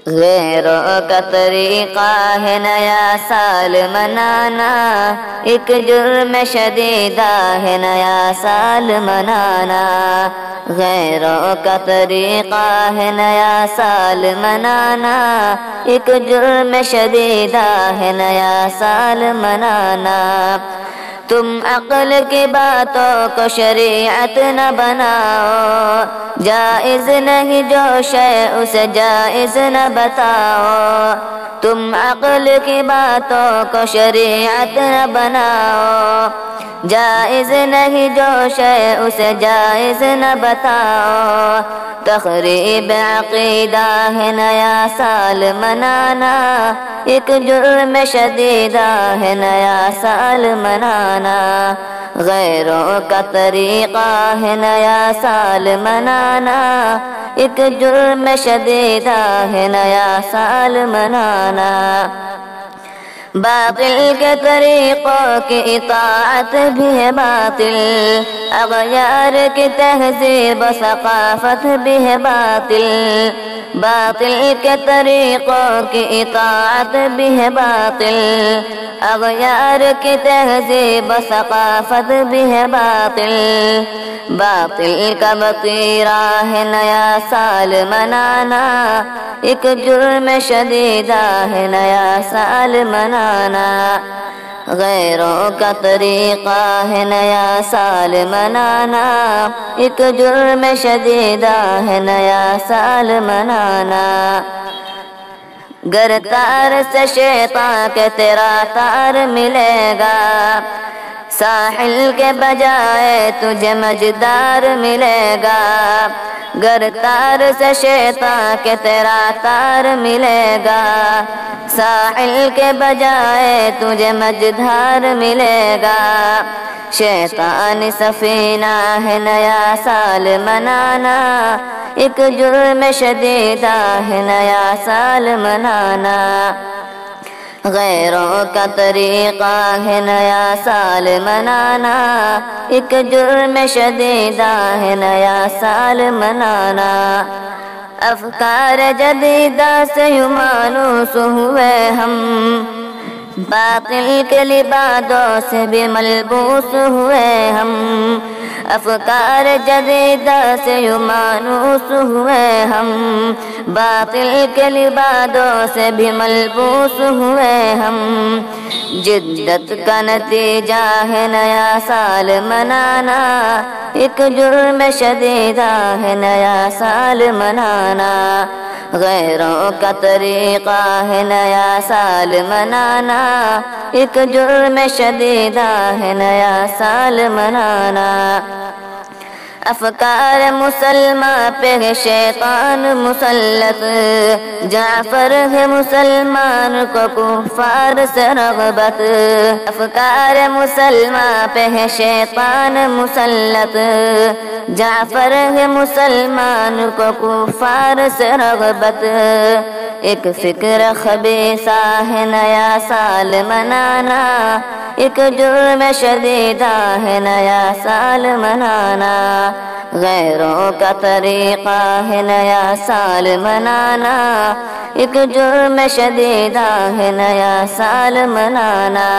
غیروں کا طریقہ ہے نیا سال منانا، ایک جرم شدیدہ ہے نیا سال منانا۔ غیروں کا طریقہ ہے نیا سال منانا، ایک جرم شدیدہ ہے نیا سال منانا۔ تم عقل کی باتوں کو شریعت نہ بناؤ، جائز نہیں جو شے اسے جائز نہ بتاؤ۔ تم عقل کی باتوں کو شریعت نہ بناؤ، جائز نہیں جو شے اسے جائز نہ بتاؤ۔ تخریب عقیدہ ہے نیا سال منانا، ایک جرم شدیدہ ہے نیا سال منانا۔ غیروں کا طریقہ ہے نیا سال منانا، ایک جرم شدیدہ ہے نیا سال منانا۔ باطل کے طریقوں کی اطاعت بھی ہے باطل، اغیار کی تہذیب و ثقافت بھی ہے باطل۔ باطل کے طریقوں کی اطاعت بھی ہے باطل، اغیار کی تہذیب و ثقافت بھی ہے باطل۔ باطل کا وطیرہ ہے نیا سال منانا، ایک جرم شدیدہ ہے نیا سال منانا۔ غیروں کا طریقہ ہے نیا سال منانا، ایک جرم شدیدہ ہے نیا سال منانا۔ گر تار سے شیطان کے تیرا تار ملے گا، ساحل کے بجائے تجھے مجدار ملے گا۔ گر تار سے شیطان کے تیرا تار ملے گا، ساحل کے بجائے تجھے مجدار ملے گا۔ شیطان سفینہ ہے نیا سال منانا، ایک جرم شدیدہ ہے نیا سال منانا۔ غیروں کا طریقہ ہے نیا سال منانا، ایک جرم شدیدہ ہے نیا سال منانا۔ افکار جدیدہ سے یوں مانوس ہوئے ہم، باطل کے لبادوں سے بھی ملبوس ہوئے ہم۔ افکار جدیدہ سے یوں مانوس ہوئے ہم، باطل کے لبادوں سے بھی ملبوس ہوئے ہم۔ جدت کا نتیجہ ہے نیا سال منانا، ایک جرم شدیدہ ہے نیا سال منانا۔ غیروں کا طریقہ ہے نیا سال منانا، ایک جرم شدیدہ ہے نیا سال منانا۔ افکار مسلمان پہ ہے شیطان مسلط، جعفر ہے مسلمان کو کفار سے رغبت۔ افکار مسلمان پہ ہے شیطان مسلط، جعفر ہے مسلمان کو کفار سے رغبت۔ ایک فکر خبیثہ ہے نیا سال منانا، ایک جرم شدیدہ ہے نیا سال منانا۔ غیروں کا طریقہ ہے نیا سال منانا، ایک جرم شدیدہ ہے نیا سال منانا۔